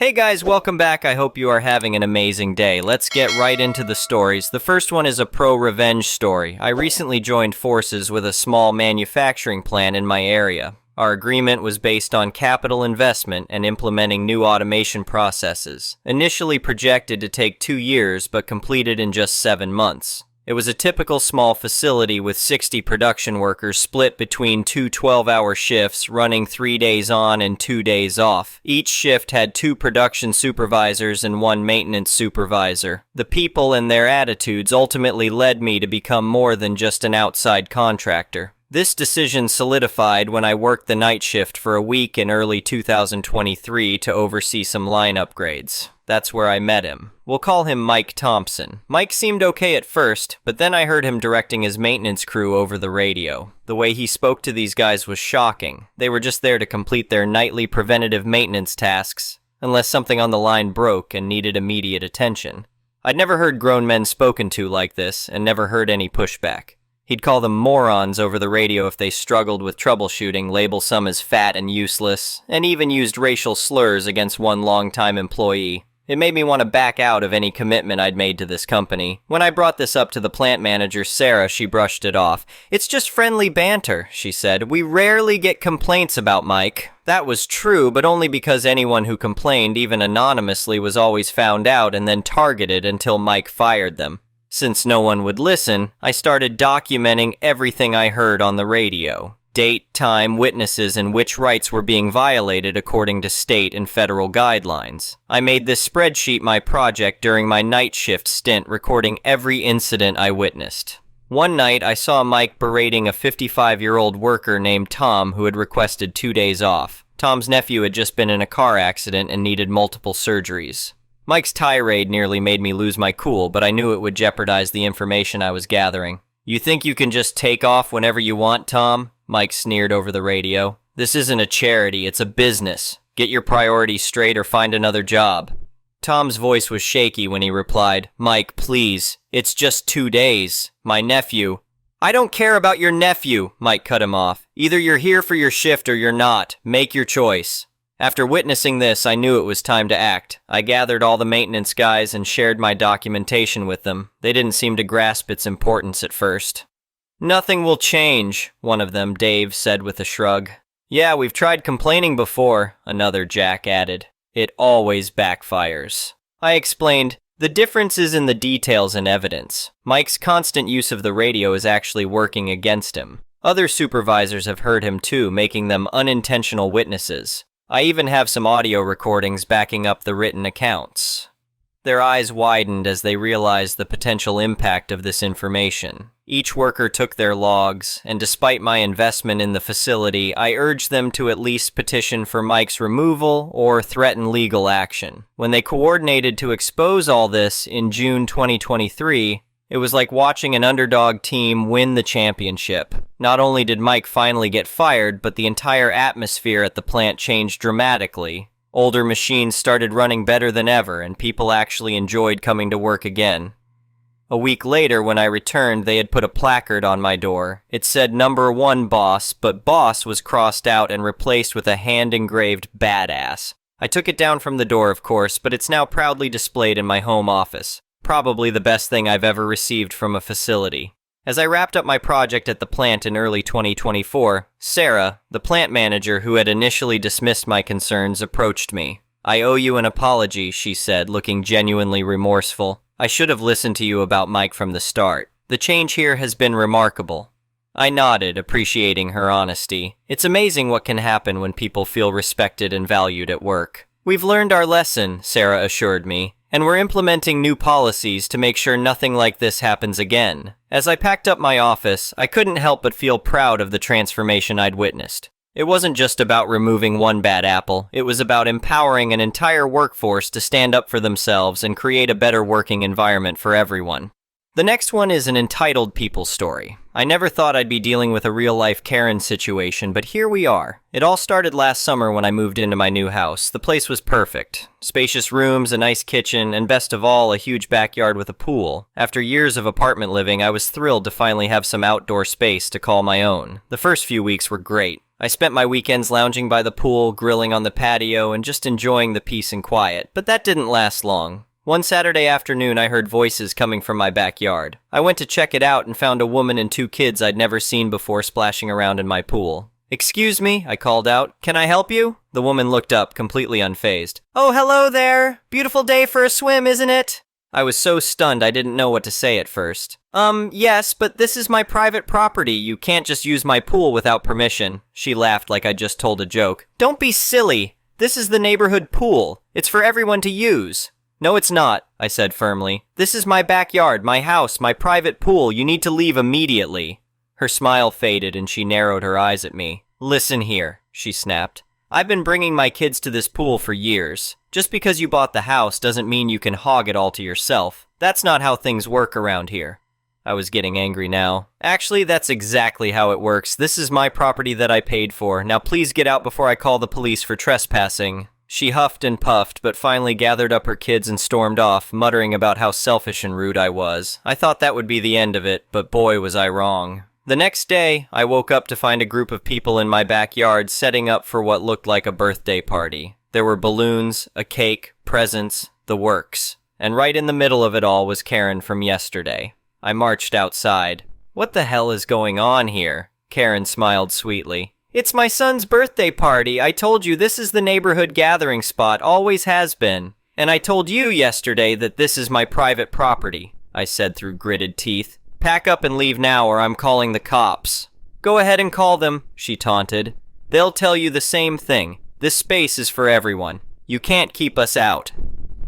Hey guys, welcome back. I hope you are having an amazing day. Let's get right into the stories. The first one is a pro-revenge story. I recently joined forces with a small manufacturing plant in my area. Our agreement was based on capital investment and implementing new automation processes. Initially projected to take 2 years, but completed in just 7 months. It was a typical small facility with 60 production workers split between two 12-hour shifts, running 3 days on and 2 days off. Each shift had 2 production supervisors and 1 maintenance supervisor. The people and their attitudes ultimately led me to become more than just an outside contractor. This decision solidified when I worked the night shift for a week in early 2023 to oversee some line upgrades. That's where I met him. We'll call him Mike Thompson. Mike seemed okay at first, but then I heard him directing his maintenance crew over the radio. The way he spoke to these guys was shocking. They were just there to complete their nightly preventative maintenance tasks, unless something on the line broke and needed immediate attention. I'd never heard grown men spoken to like this, and never heard any pushback. He'd call them morons over the radio if they struggled with troubleshooting, label some as fat and useless, and even used racial slurs against one longtime employee. It made me want to back out of any commitment I'd made to this company. When I brought this up to the plant manager, Sarah, she brushed it off. "It's just friendly banter," she said. "We rarely get complaints about Mike." That was true, but only because anyone who complained, even anonymously, was always found out and then targeted until Mike fired them. Since no one would listen, I started documenting everything I heard on the radio. Date, time, witnesses, and which rights were being violated according to state and federal guidelines. I made this spreadsheet my project during my night shift stint, recording every incident I witnessed. One night, I saw Mike berating a 55-year-old worker named Tom who had requested 2 days off. Tom's nephew had just been in a car accident and needed multiple surgeries. Mike's tirade nearly made me lose my cool, but I knew it would jeopardize the information I was gathering. "You think you can just take off whenever you want, Tom?" Mike sneered over the radio. "This isn't a charity, it's a business. Get your priorities straight or find another job." Tom's voice was shaky when he replied, "Mike, please. It's just 2 days. My nephew—" "I don't care about your nephew," Mike cut him off. "Either you're here for your shift or you're not. Make your choice." After witnessing this, I knew it was time to act. I gathered all the maintenance guys and shared my documentation with them. They didn't seem to grasp its importance at first. "Nothing will change," one of them, Dave, said with a shrug. "Yeah, we've tried complaining before," another, Jack, added. "It always backfires." I explained, "The difference is in the details and evidence. Mike's constant use of the radio is actually working against him. Other supervisors have heard him too, making them unintentional witnesses. I even have some audio recordings backing up the written accounts." Their eyes widened as they realized the potential impact of this information. Each worker took their logs, and despite my investment in the facility, I urged them to at least petition for Mike's removal or threaten legal action. When they coordinated to expose all this in June 2023, it was like watching an underdog team win the championship. Not only did Mike finally get fired, but the entire atmosphere at the plant changed dramatically. Older machines started running better than ever, and people actually enjoyed coming to work again. A week later, when I returned, they had put a placard on my door. It said "Number 1 Boss," but "Boss" was crossed out and replaced with a hand-engraved "Badass." I took it down from the door, of course, but it's now proudly displayed in my home office. Probably the best thing I've ever received from a facility. As I wrapped up my project at the plant in early 2024, Sarah, the plant manager who had initially dismissed my concerns, approached me. "I owe you an apology," she said, looking genuinely remorseful. "I should have listened to you about Mike from the start. The change here has been remarkable." I nodded, appreciating her honesty. It's amazing what can happen when people feel respected and valued at work. "We've learned our lesson," Sarah assured me, "and we're implementing new policies to make sure nothing like this happens again." As I packed up my office, I couldn't help but feel proud of the transformation I'd witnessed. It wasn't just about removing one bad apple, it was about empowering an entire workforce to stand up for themselves and create a better working environment for everyone. The next one is an entitled people story. I never thought I'd be dealing with a real-life Karen situation, but here we are. It all started last summer when I moved into my new house. The place was perfect. Spacious rooms, a nice kitchen, and best of all, a huge backyard with a pool. After years of apartment living, I was thrilled to finally have some outdoor space to call my own. The first few weeks were great. I spent my weekends lounging by the pool, grilling on the patio, and just enjoying the peace and quiet, but that didn't last long. One Saturday afternoon, I heard voices coming from my backyard. I went to check it out and found a woman and 2 kids I'd never seen before splashing around in my pool. "Excuse me," I called out. "Can I help you?" The woman looked up, completely unfazed. "Oh, hello there. Beautiful day for a swim, isn't it?" I was so stunned I didn't know what to say at first. Yes, but this is my private property. You can't just use my pool without permission." She laughed like I just told a joke. "Don't be silly. This is the neighborhood pool. It's for everyone to use." "No, it's not," I said firmly. "This is my backyard, my house, my private pool. You need to leave immediately." Her smile faded and she narrowed her eyes at me. "Listen here," she snapped. "I've been bringing my kids to this pool for years. Just because you bought the house doesn't mean you can hog it all to yourself. That's not how things work around here." I was getting angry now. "Actually, that's exactly how it works. This is my property that I paid for. Now please get out before I call the police for trespassing." She huffed and puffed, but finally gathered up her kids and stormed off, muttering about how selfish and rude I was. I thought that would be the end of it, but boy was I wrong. The next day, I woke up to find a group of people in my backyard setting up for what looked like a birthday party. There were balloons, a cake, presents, the works. And right in the middle of it all was Karen from yesterday. I marched outside. "What the hell is going on here?" Karen smiled sweetly. "It's my son's birthday party. I told you this is the neighborhood gathering spot, always has been. And I told you yesterday that this is my private property," I said through gritted teeth. "Pack up and leave now or I'm calling the cops." "Go ahead and call them," she taunted. "They'll tell you the same thing. This space is for everyone. You can't keep us out."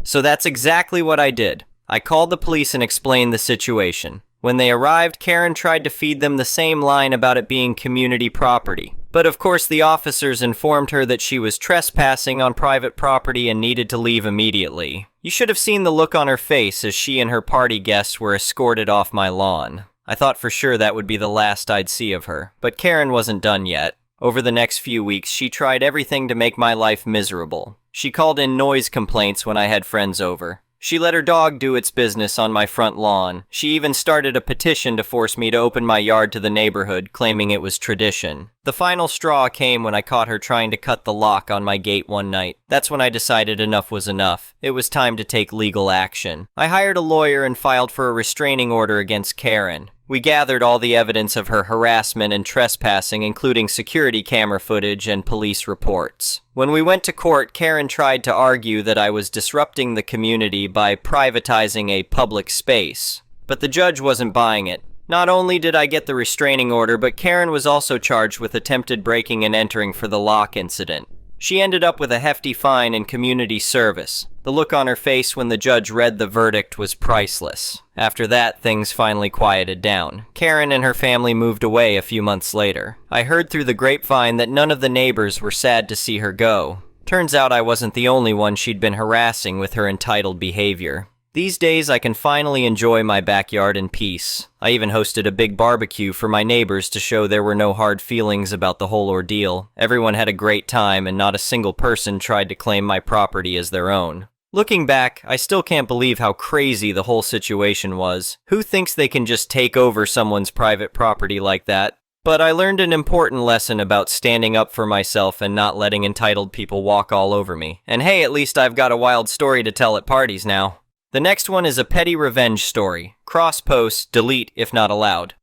So that's exactly what I did. I called the police and explained the situation. When they arrived, Karen tried to feed them the same line about it being community property. But of course the officers informed her that she was trespassing on private property and needed to leave immediately. You should have seen the look on her face as she and her party guests were escorted off my lawn. I thought for sure that would be the last I'd see of her. But Karen wasn't done yet. Over the next few weeks, she tried everything to make my life miserable. She called in noise complaints when I had friends over. She let her dog do its business on my front lawn. She even started a petition to force me to open my yard to the neighborhood, claiming it was tradition. The final straw came when I caught her trying to cut the lock on my gate one night. That's when I decided enough was enough. It was time to take legal action. I hired a lawyer and filed for a restraining order against Karen. We gathered all the evidence of her harassment and trespassing, including security camera footage and police reports. When we went to court, Karen tried to argue that I was disrupting the community by privatizing a public space. But the judge wasn't buying it. Not only did I get the restraining order, but Karen was also charged with attempted breaking and entering for the lock incident. She ended up with a hefty fine and community service. The look on her face when the judge read the verdict was priceless. After that, things finally quieted down. Karen and her family moved away a few months later. I heard through the grapevine that none of the neighbors were sad to see her go. Turns out I wasn't the only one she'd been harassing with her entitled behavior. These days, I can finally enjoy my backyard in peace. I even hosted a big barbecue for my neighbors to show there were no hard feelings about the whole ordeal. Everyone had a great time, and not a single person tried to claim my property as their own. Looking back, I still can't believe how crazy the whole situation was. Who thinks they can just take over someone's private property like that? But I learned an important lesson about standing up for myself and not letting entitled people walk all over me. And hey, at least I've got a wild story to tell at parties now. The next one is a petty revenge story. Cross-post, delete if not allowed.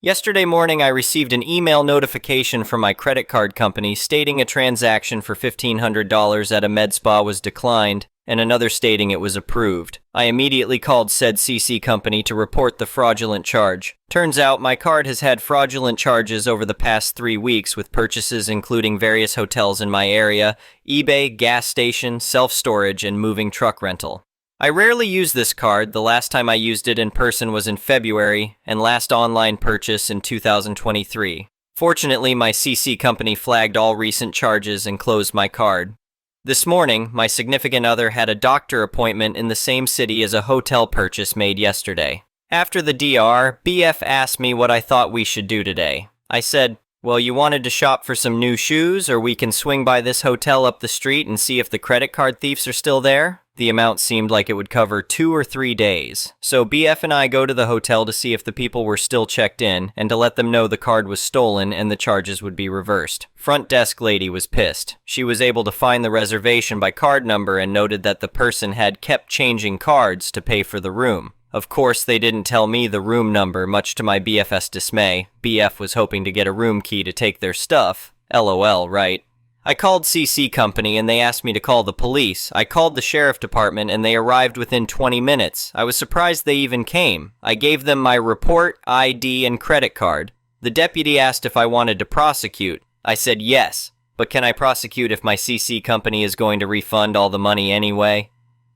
Yesterday morning, I received an email notification from my credit card company stating a transaction for $1,500 at a med spa was declined, and another stating it was approved. I immediately called said CC company to report the fraudulent charge. Turns out my card has had fraudulent charges over the past 3 weeks with purchases including various hotels in my area, eBay, gas station, self-storage, and moving truck rental. I rarely use this card. The last time I used it in person was in February, and last online purchase in 2023. Fortunately, my CC company flagged all recent charges and closed my card. This morning, my significant other had a doctor appointment in the same city as a hotel purchase made yesterday. After the DR, BF asked me what I thought we should do today. I said, "Well, you wanted to shop for some new shoes, or we can swing by this hotel up the street and see if the credit card thieves are still there?" The amount seemed like it would cover 2 or 3 days. So BF and I go to the hotel to see if the people were still checked in and to let them know the card was stolen and the charges would be reversed. Front desk lady was pissed. She was able to find the reservation by card number and noted that the person had kept changing cards to pay for the room. Of course, they didn't tell me the room number, much to my BF's dismay. BF was hoping to get a room key to take their stuff. LOL, right? I called CC Company and they asked me to call the police. I called the sheriff department and they arrived within 20 minutes. I was surprised they even came. I gave them my report, ID, and credit card. The deputy asked if I wanted to prosecute. I said yes, but can I prosecute if my CC Company is going to refund all the money anyway?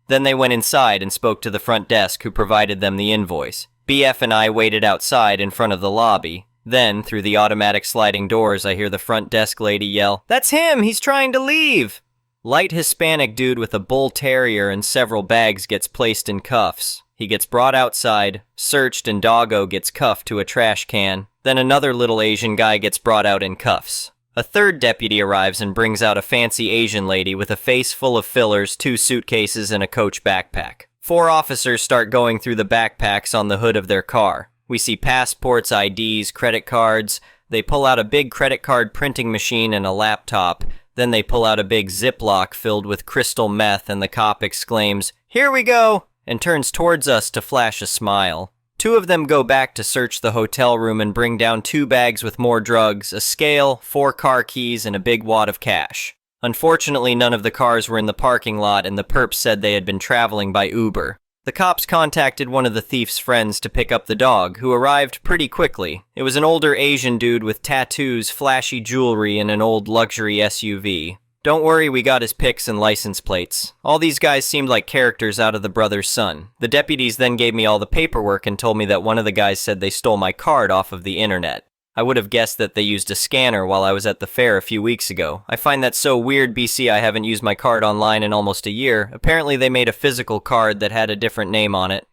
Then they went inside and spoke to the front desk who provided them the invoice. BF and I waited outside in front of the lobby. Then, through the automatic sliding doors, I hear the front desk lady yell, "That's him! He's trying to leave!" Light Hispanic dude with a bull terrier and several bags gets placed in cuffs. He gets brought outside, searched, and Doggo gets cuffed to a trash can. Then another little Asian guy gets brought out in cuffs. A third deputy arrives and brings out a fancy Asian lady with a face full of fillers, 2 suitcases, and a Coach backpack. 4 officers start going through the backpacks on the hood of their car. We see passports, IDs, credit cards. They pull out a big credit card printing machine and a laptop. Then they pull out a big Ziploc filled with crystal meth and the cop exclaims, "Here we go!" and turns towards us to flash a smile. 2 of them go back to search the hotel room and bring down 2 bags with more drugs, a scale, 4 car keys, and a big wad of cash. Unfortunately, none of the cars were in the parking lot and the perps said they had been traveling by Uber. The cops contacted one of the thief's friends to pick up the dog, who arrived pretty quickly. It was an older Asian dude with tattoos, flashy jewelry, and an old luxury SUV. Don't worry, we got his pics and license plates. All these guys seemed like characters out of The Brother's Son. The deputies then gave me all the paperwork and told me that one of the guys said they stole my card off of the internet. I would have guessed that they used a scanner while I was at the fair a few weeks ago. I find that so weird, BC. I haven't used my card online in almost a year. Apparently they made a physical card that had a different name on it.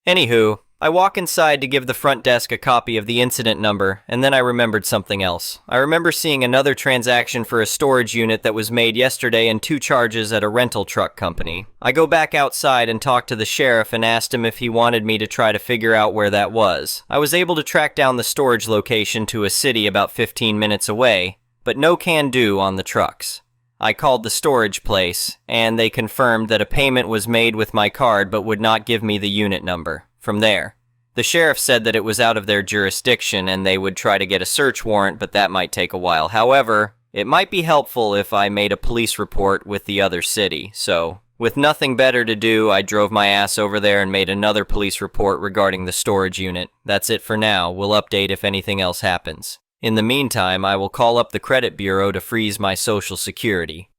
Anywho, I walk inside to give the front desk a copy of the incident number, and then I remembered something else. I remember seeing another transaction for a storage unit that was made yesterday and 2 charges at a rental truck company. I go back outside and talk to the sheriff and asked him if he wanted me to try to figure out where that was. I was able to track down the storage location to a city about 15 minutes away, but no can do on the trucks. I called the storage place, and they confirmed that a payment was made with my card but would not give me the unit number. From there, the sheriff said that it was out of their jurisdiction and they would try to get a search warrant, but that might take a while. However, it might be helpful if I made a police report with the other city. So, with nothing better to do, I drove my ass over there and made another police report regarding the storage unit. That's it for now. We'll update if anything else happens. In the meantime, I will call up the credit bureau to freeze my social security.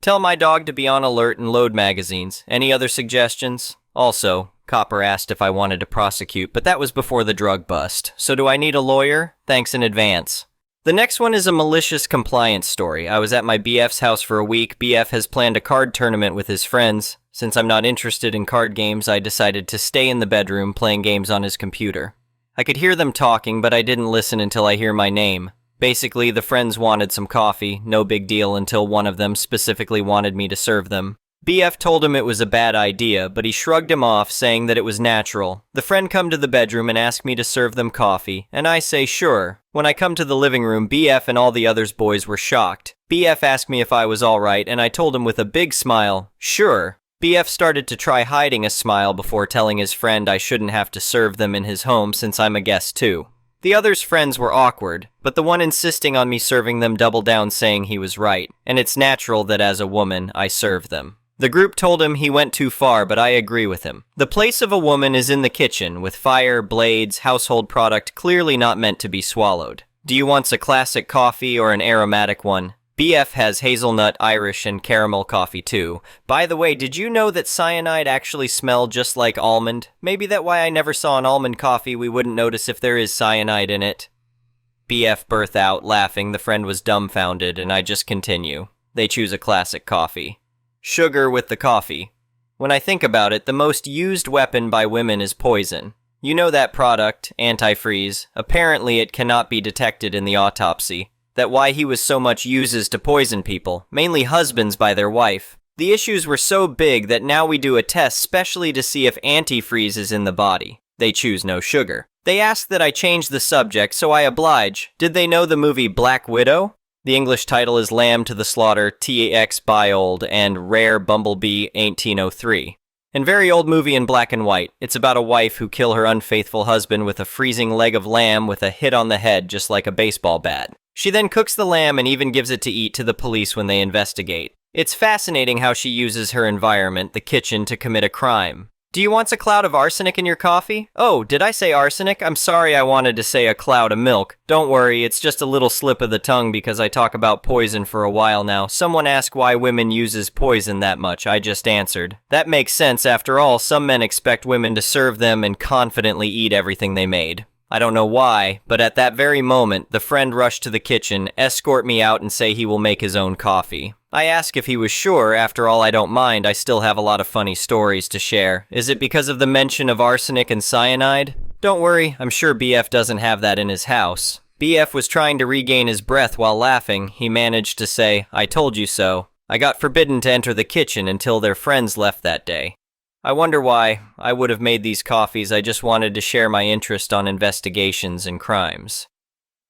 Tell my dog to be on alert and load magazines. Any other suggestions? Also, Copper asked if I wanted to prosecute, but that was before the drug bust. So do I need a lawyer? Thanks in advance. The next one is a malicious compliance story. I was at my BF's house for a week. BF has planned a card tournament with his friends. Since I'm not interested in card games, I decided to stay in the bedroom playing games on his computer. I could hear them talking, but I didn't listen until I hear my name. Basically, the friends wanted some coffee, no big deal until one of them specifically wanted me to serve them. BF told him it was a bad idea, but he shrugged him off, saying that it was natural. The friend come to the bedroom and asked me to serve them coffee, and I say sure. When I come to the living room, BF and all the others boys were shocked. BF asked me if I was alright, and I told him with a big smile, sure. BF started to try hiding a smile before telling his friend I shouldn't have to serve them in his home since I'm a guest too. The others' friends were awkward, but the one insisting on me serving them doubled down saying he was right, and it's natural that as a woman, I serve them. The group told him he went too far, but I agree with him. The place of a woman is in the kitchen, with fire, blades, household product clearly not meant to be swallowed. Do you want a classic coffee or an aromatic one? BF has hazelnut, Irish, and caramel coffee too. By the way, did you know that cyanide actually smelled just like almond? Maybe that's why I never saw an almond coffee. We wouldn't notice if there is cyanide in it. BF burst out, laughing. The friend was dumbfounded, and I just continue. They choose a classic coffee. Sugar with the coffee. When I think about it, the most used weapon by women is poison. You know that product, antifreeze. Apparently it cannot be detected in the autopsy. That why he was so much uses to poison people, mainly husbands by their wife. The issues were so big that now we do a test specially to see if antifreeze is in the body. They choose no sugar. They ask that I change the subject, so I oblige. Did they know the movie Black Widow? The English title is Lamb to the Slaughter, TX Biold, and Rare Bumblebee 1803. And very old movie in black and white. It's about a wife who kill her unfaithful husband with a freezing leg of lamb with a hit on the head just like a baseball bat. She then cooks the lamb and even gives it to eat to the police when they investigate. It's fascinating how she uses her environment, the kitchen, to commit a crime. Do you want a cloud of arsenic in your coffee? Oh, did I say arsenic? I'm sorry, I wanted to say a cloud of milk. Don't worry, it's just a little slip of the tongue because I talk about poison for a while now. Someone asked why women uses poison that much. I just answered. That makes sense. After all, some men expect women to serve them and confidently eat everything they made. I don't know why, but at that very moment, the friend rushed to the kitchen, escort me out, and say he will make his own coffee. I ask if he was sure. After all, I don't mind. I still have a lot of funny stories to share. Is it because of the mention of arsenic and cyanide? Don't worry, I'm sure BF doesn't have that in his house. BF was trying to regain his breath while laughing. He managed to say, "I told you so." I got forbidden to enter the kitchen until their friends left that day. I wonder why. I would have made these coffees. I just wanted to share my interest on investigations and crimes.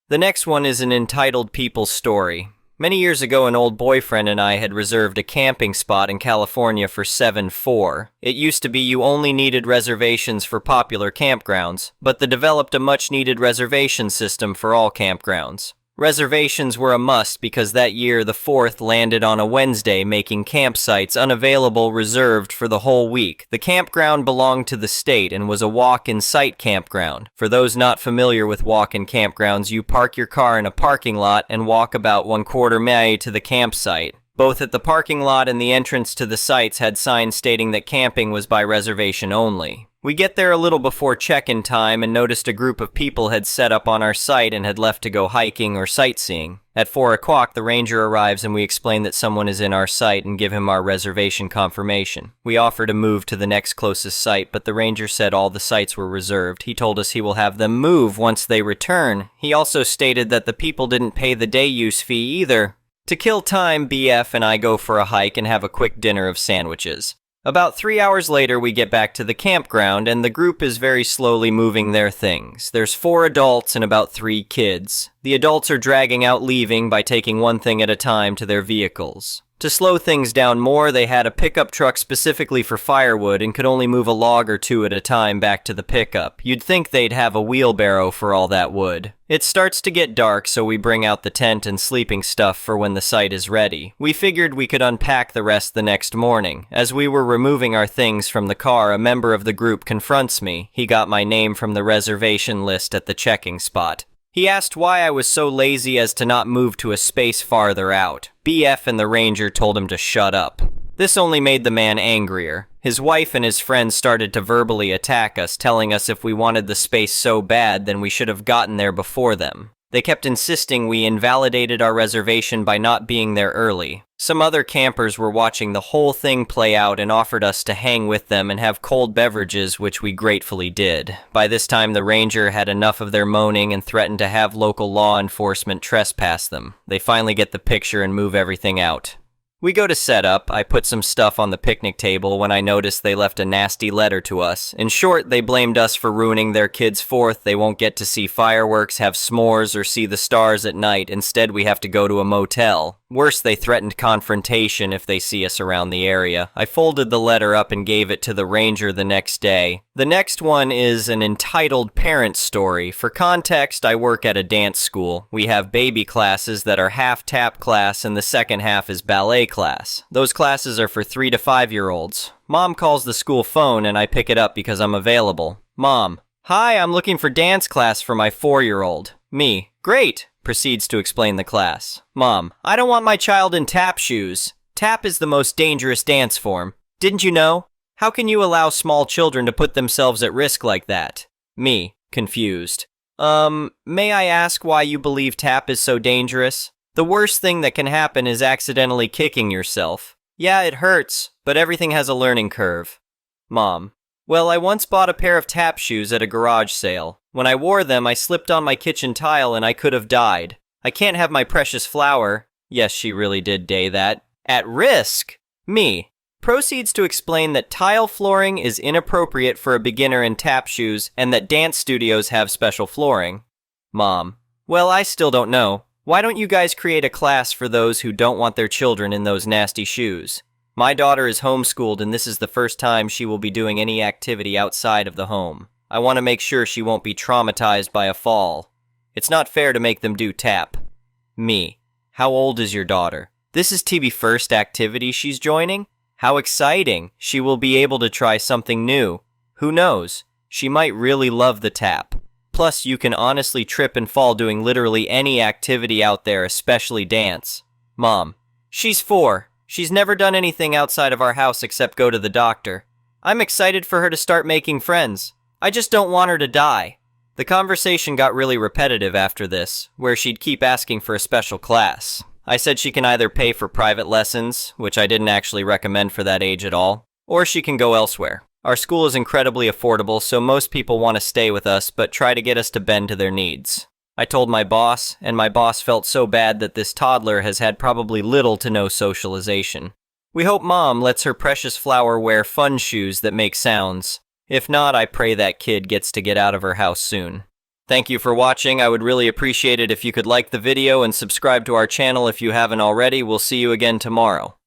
The next one is an entitled people story. Many years ago, an old boyfriend and I had reserved a camping spot in California for 7-4. It used to be you only needed reservations for popular campgrounds, but they developed a much-needed reservation system for all campgrounds. Reservations were a must because that year the 4th landed on a Wednesday, making campsites unavailable reserved for the whole week. The campground belonged to the state and was a walk-in-sight campground. For those not familiar with walk-in campgrounds, you park your car in a parking lot and walk about 1/4 mile to the campsite. Both at the parking lot and the entrance to the sites had signs stating that camping was by reservation only. We get there a little before check-in time and noticed a group of people had set up on our site and had left to go hiking or sightseeing. At 4 o'clock, the ranger arrives and we explain that someone is in our site and give him our reservation confirmation. We offer to move to the next closest site, but the ranger said all the sites were reserved. He told us he will have them move once they return. He also stated that the people didn't pay the day use fee either. To kill time, BF and I go for a hike and have a quick dinner of sandwiches. About 3 hours later, we get back to the campground, and the group is very slowly moving their things. There's 4 adults and about 3 kids. The adults are dragging out leaving by taking one thing at a time to their vehicles. To slow things down more, they had a pickup truck specifically for firewood and could only move a log or 2 at a time back to the pickup. You'd think they'd have a wheelbarrow for all that wood. It starts to get dark, so we bring out the tent and sleeping stuff for when the site is ready. We figured we could unpack the rest the next morning. As we were removing our things from the car, a member of the group confronts me. He got my name from the reservation list at the checking spot. He asked why I was so lazy as to not move to a space farther out. BF and the ranger told him to shut up. This only made the man angrier. His wife and his friends started to verbally attack us, telling us if we wanted the space so bad, then we should have gotten there before them. They kept insisting we invalidated our reservation by not being there early. Some other campers were watching the whole thing play out and offered us to hang with them and have cold beverages, which we gratefully did. By this time, the ranger had enough of their moaning and threatened to have local law enforcement trespass them. They finally get the picture and move everything out. We go to set up. I put some stuff on the picnic table when I noticed they left a nasty letter to us. In short, they blamed us for ruining their kids' 4th. They won't get to see fireworks, have s'mores, or see the stars at night. Instead, we have to go to a motel. Worse, they threatened confrontation if they see us around the area. I folded the letter up and gave it to the ranger the next day. The next one is an entitled parent story. For context, I work at a dance school. We have baby classes that are half tap class and the second half is ballet class. Those classes are for 3 to 5-year-olds. Mom calls the school phone and I pick it up because I'm available. Mom: "Hi, I'm looking for dance class for my 4-year-old. Me: "Great." Proceeds to explain the class. Mom: "I don't want my child in tap shoes. Tap is the most dangerous dance form. Didn't you know? How can you allow small children to put themselves at risk like that?" Me: confused. May I ask why you believe tap is so dangerous? The worst thing that can happen is accidentally kicking yourself. Yeah, it hurts, but everything has a learning curve. Mom: "Well, I once bought a pair of tap shoes at a garage sale. When I wore them, I slipped on my kitchen tile and I could have died. I can't have my precious flower," yes, she really did day that, "at risk." Me proceeds to explain that tile flooring is inappropriate for a beginner in tap shoes and that dance studios have special flooring. Mom: well, I still don't know. Why don't you guys create a class for those who don't want their children in those nasty shoes? My daughter is homeschooled and this is the first time she will be doing any activity outside of the home. I want to make sure she won't be traumatized by a fall. It's not fair to make them do tap. Me: how old is your daughter? This is TV's first activity she's joining? How exciting! She will be able to try something new. Who knows? She might really love the tap. Plus, you can honestly trip and fall doing literally any activity out there, especially dance. Mom: she's 4. She's never done anything outside of our house except go to the doctor. I'm excited for her to start making friends. I just don't want her to die. The conversation got really repetitive after this, where she'd keep asking for a special class. I said she can either pay for private lessons, which I didn't actually recommend for that age at all, or she can go elsewhere. Our school is incredibly affordable, so most people want to stay with us but try to get us to bend to their needs. I told my boss, and my boss felt so bad that this toddler has had probably little to no socialization. We hope Mom lets her precious flower wear fun shoes that make sounds. If not, I pray that kid gets to get out of her house soon. Thank you for watching. I would really appreciate it if you could like the video and subscribe to our channel if you haven't already. We'll see you again tomorrow.